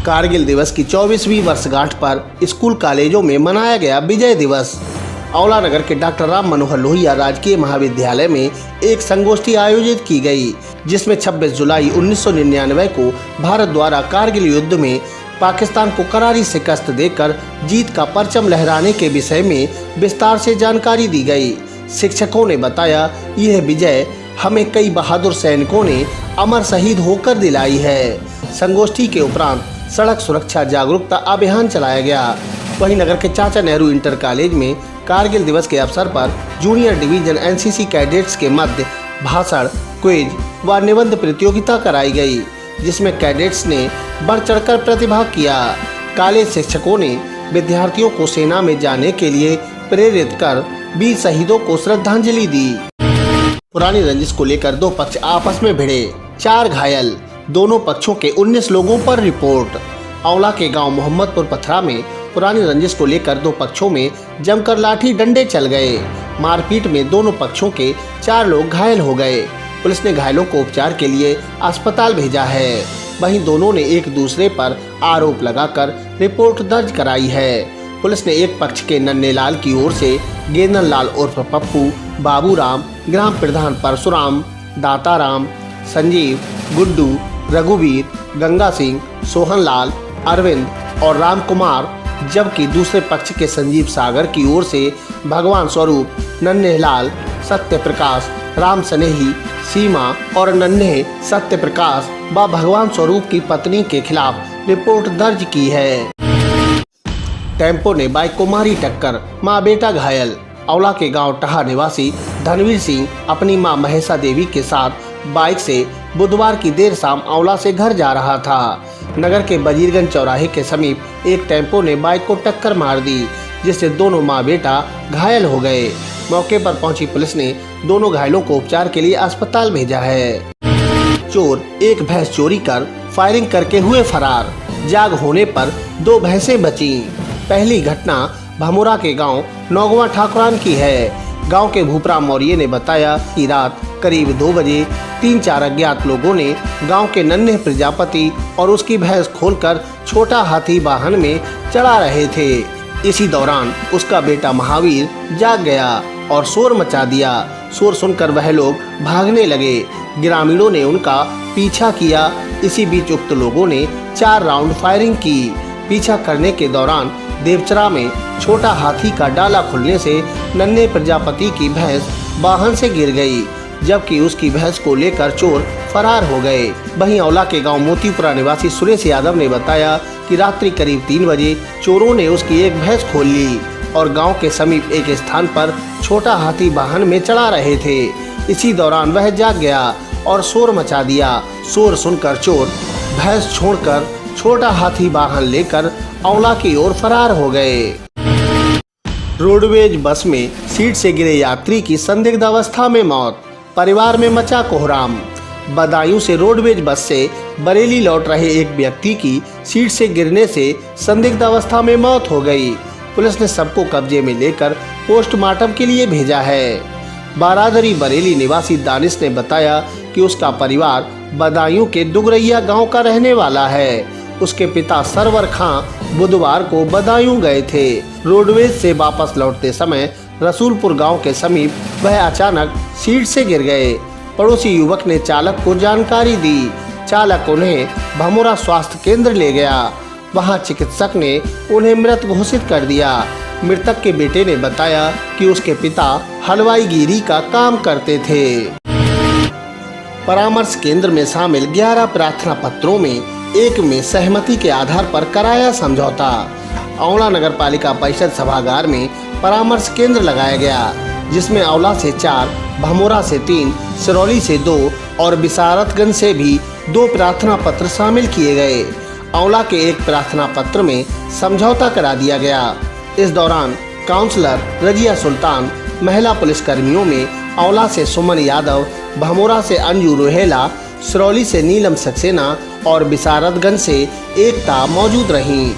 कारगिल दिवस की 24वीं वर्षगांठ पर स्कूल कॉलेजों में मनाया गया विजय दिवस। आंवला नगर के डॉक्टर राम मनोहर लोहिया राजकीय महाविद्यालय में एक संगोष्ठी आयोजित की गई, जिसमें 26 जुलाई 1999 को भारत द्वारा कारगिल युद्ध में पाकिस्तान को करारी शिकस्त देकर जीत का परचम लहराने के विषय में विस्तार से जानकारी दी गई। शिक्षकों ने बताया, यह विजय हमें कई बहादुर सैनिकों ने अमर शहीद होकर दिलाई है। संगोष्ठी के उपरांत सड़क सुरक्षा जागरूकता अभियान चलाया गया। वहीं नगर के चाचा नेहरू इंटर कॉलेज में कारगिल दिवस के अवसर पर जूनियर डिवीजन एनसीसी कैडेट्स के मध्य भाषण, क्विज व निबंध प्रतियोगिता कराई गई, जिसमें कैडेट्स ने बढ़ चढ़कर प्रतिभाग किया। कॉलेज शिक्षकों ने विद्यार्थियों को सेना में जाने के लिए प्रेरित कर वीर शहीदों को श्रद्धांजलि दी। पुरानी रंजिश को लेकर दो पक्ष आपस में भिड़े, 4 घायल, दोनों पक्षों के 19 लोगों पर रिपोर्ट। आंवला के गांव मोहम्मदपुर पथरा में पुरानी रंजिश को लेकर दो पक्षों में जमकर लाठी डंडे चल गए। मारपीट में दोनों पक्षों के 4 लोग घायल हो गए। पुलिस ने घायलों को उपचार के लिए अस्पताल भेजा है। वहीं दोनों ने एक दूसरे पर आरोप लगाकर रिपोर्ट दर्ज कराई है। पुलिस ने एक पक्ष के नन्हे लाल की ओर से गेंदन लाल उर्फ पप्पू, बाबूराम, ग्राम प्रधान परशुराम, दाताराम, संजीव, गुड्डू, रघुवीर, गंगा सिंह, सोहन लाल, अरविंद और राम कुमार, जबकि दूसरे पक्ष के संजीव सागर की ओर से भगवान स्वरूप, नन्हे लाल, सत्य प्रकाश, राम स्नेही, सीमा और नन्हे सत्य प्रकाश व भगवान स्वरूप की पत्नी के खिलाफ रिपोर्ट दर्ज की है। टेम्पो ने बाइक को मारी टक्कर, मां बेटा घायल। आंवला के गांव टहा निवासी धनवीर सिंह अपनी मां महेशा देवी के साथ बाइक से बुधवार की देर शाम आंवला से घर जा रहा था। नगर के बजीरगंज चौराहे के समीप एक टेम्पो ने बाइक को टक्कर मार दी, जिससे दोनों मां बेटा घायल हो गए। मौके पर पहुंची पुलिस ने दोनों घायलों को उपचार के लिए अस्पताल भेजा है। चोर एक भैंस चोरी कर फायरिंग करके हुए फरार, जाग होने पर 2 भैंसें बची। पहली घटना भमोरा के गांव नौगवा ठाकुरान की है। गांव के भूपराम मौर्य ने बताया कि रात करीब 2 बजे 3-4 अज्ञात लोगों ने गांव के नन्हे प्रजापति और उसकी भैंस खोलकर छोटा हाथी वाहन में चढ़ा रहे थे। इसी दौरान उसका बेटा महावीर जाग गया और शोर मचा दिया। शोर सुनकर वह लोग भागने लगे। ग्रामीणों ने उनका पीछा किया। इसी बीच उक्त लोगों ने 4 राउंड फायरिंग की। पीछा करने के दौरान देवचरा में छोटा हाथी का डाला खुलने से नन्हे प्रजापति की भैंस वाहन से गिर गई, जबकि उसकी भैंस को लेकर चोर फरार हो गए। वहीं आंवला के गांव मोतीपुरा निवासी सुरेश यादव ने बताया कि रात्रि करीब 3 बजे चोरों ने उसकी एक भैंस खोल ली और गांव के समीप एक स्थान पर छोटा हाथी वाहन में चढ़ा रहे थे। इसी दौरान वह जाग गया और शोर मचा दिया। शोर सुनकर चोर भैंस छोड़कर छोटा हाथी वाहन लेकर आंवला की ओर फरार हो गए। रोडवेज बस में सीट से गिरे यात्री की संदिग्ध अवस्था में मौत, परिवार में मचा कोहराम। बदायूं से रोडवेज बस से बरेली लौट रहे एक व्यक्ति की सीट से गिरने से संदिग्ध अवस्था में मौत हो गई। पुलिस ने सबको कब्जे में लेकर पोस्टमार्टम के लिए भेजा है। बारादरी बरेली निवासी दानिश ने बताया कि उसका परिवार बदायूं के दुगरैया गांव का रहने वाला है। उसके पिता सरवर खां बुधवार को बदायूं गए थे। रोडवेज से वापस लौटते समय रसूलपुर गांव के समीप वह अचानक सीट से गिर गए। पड़ोसी युवक ने चालक को जानकारी दी। चालक उन्हें भमोरा स्वास्थ्य केंद्र ले गया। वहां चिकित्सक ने उन्हें मृत घोषित कर दिया। मृतक के बेटे ने बताया कि उसके पिता हलवाईगिरी का काम करते थे। परामर्श केंद्र में शामिल 11 प्रार्थना पत्रों में एक में सहमति के आधार पर कराया समझौता। आंवला नगर पालिका परिषद सभागार में परामर्श केंद्र लगाया गया, जिसमें आंवला से 4, भमोरा से 3, सिरौली से 2 और बिसारतगंज से भी 2 प्रार्थना पत्र शामिल किए गए। आंवला के एक प्रार्थना पत्र में समझौता करा दिया गया। इस दौरान काउंसलर रजिया सुल्तान, महिला पुलिस कर्मियों में आंवला से सुमन यादव, भमोरा से अंजू रोहेला, सिरौली से नीलम सक्सेना और बिसारतगंज से एकता मौजूद रहीं।